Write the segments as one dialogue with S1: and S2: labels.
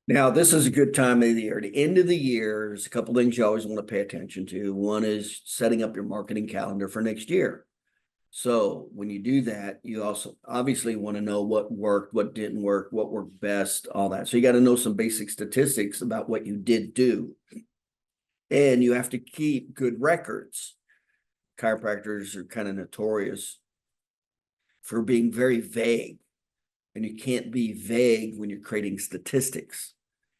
S1: Now, this is a good time of the year. The end of the year, there's a couple things you always want to pay attention to. One is setting up your marketing calendar for next year. So when you do that, you also obviously want to know what worked, what didn't work, what worked best, all that. So you got to know some basic statistics about what you did do. And you have to keep good records. Chiropractors are kind of notorious for being very vague. And you can't be vague when you're creating statistics,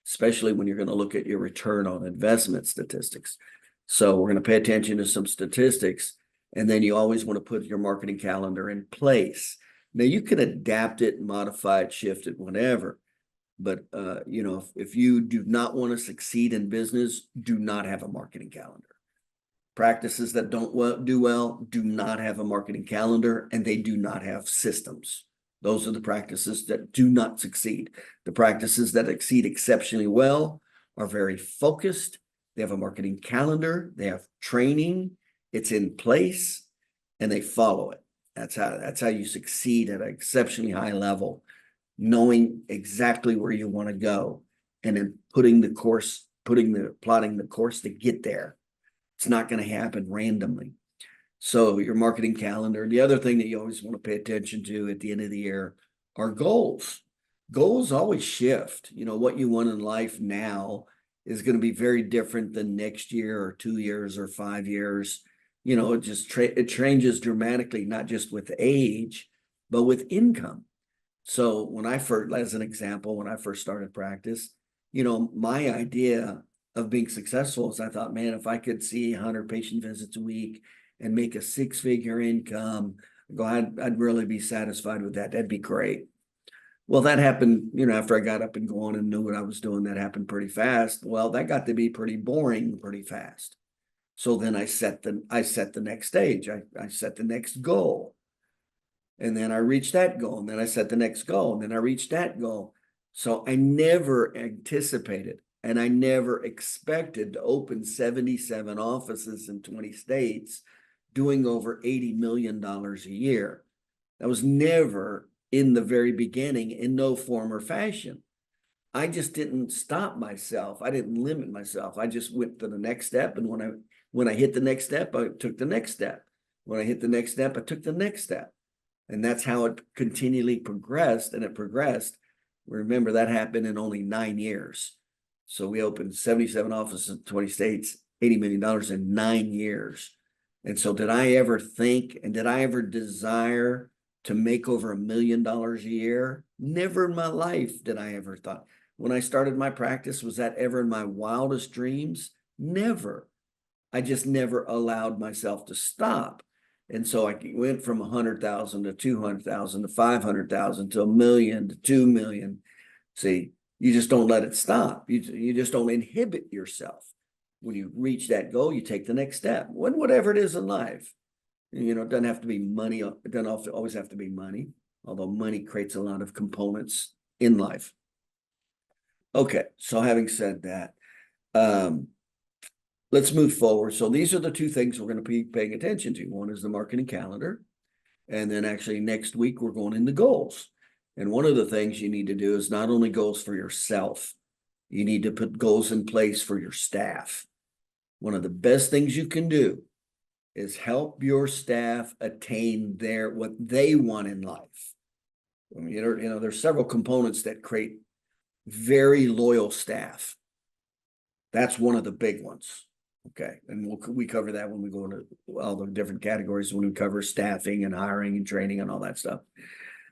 S1: especially when you're going to look at your return on investment statistics. So we're going to pay attention to some statistics, and then you always want to put your marketing calendar in place. Now you can adapt it, modify it, shift it, whatever. But if you do not want to succeed in business, do not have a marketing calendar. Practices that don't do well do not have a marketing calendar, and they do not have systems. Those are the practices that do not succeed. The practices that succeed exceptionally well are very focused. They have a marketing calendar. They have training. It's in place, and they follow it. That's how you succeed at an exceptionally high level, knowing exactly where you want to go, and then plotting the course to get there. It's not going to happen randomly. So your marketing calendar. The other thing that you always want to pay attention to at the end of the year are goals. Goals always shift. What you want in life now is going to be very different than next year or 2 years or 5 years. It changes dramatically, not just with age, but with income. So as an example, when I first started practice, my idea of being successful is I thought, man, if I could see 100 patient visits a week and make a 6-figure income, I'd really be satisfied with that. That'd be great. Well, that happened, after I got up and going and knew what I was doing, that happened pretty fast. Well, that got to be pretty boring pretty fast. So then I set the next stage. I set the next goal. And then I reached that goal. And then I set the next goal. And then I reached that goal. So I never anticipated and I never expected to open 77 offices in 20 states, doing over $80 million a year. That was never in the very beginning, in no form or fashion. I just didn't stop myself. I didn't limit myself. I just went to the next step. And when I hit the next step, I took the next step. When I hit the next step, I took the next step. And that's how it continually progressed. And it progressed. Remember, that happened in only 9 years. So we opened 77 offices in 20 states, $80 million in 9 years. And so did I ever think and did I ever desire to make over $1 million a year? Never in my life did I ever thought. When I started my practice, was that ever in my wildest dreams? Never. I just never allowed myself to stop. And so I went from 100,000 to 200,000 to 500,000 to 1 million to 2 million. See, you just don't let it stop. You just don't inhibit yourself. When you reach that goal, you take the next step. Whatever it is in life, it doesn't have to be money. It doesn't always have to be money, although money creates a lot of components in life. Okay, so having said that, let's move forward. So these are the two things we're going to be paying attention to. One is the marketing calendar. And then actually next week, we're going into goals. And one of the things you need to do is not only goals for yourself, you need to put goals in place for your staff. One of the best things you can do is help your staff attain what they want in life. I mean, there's several components that create very loyal staff. That's one of the big ones. Okay. And we cover that when we go into all the different categories, when we cover staffing and hiring and training and all that stuff.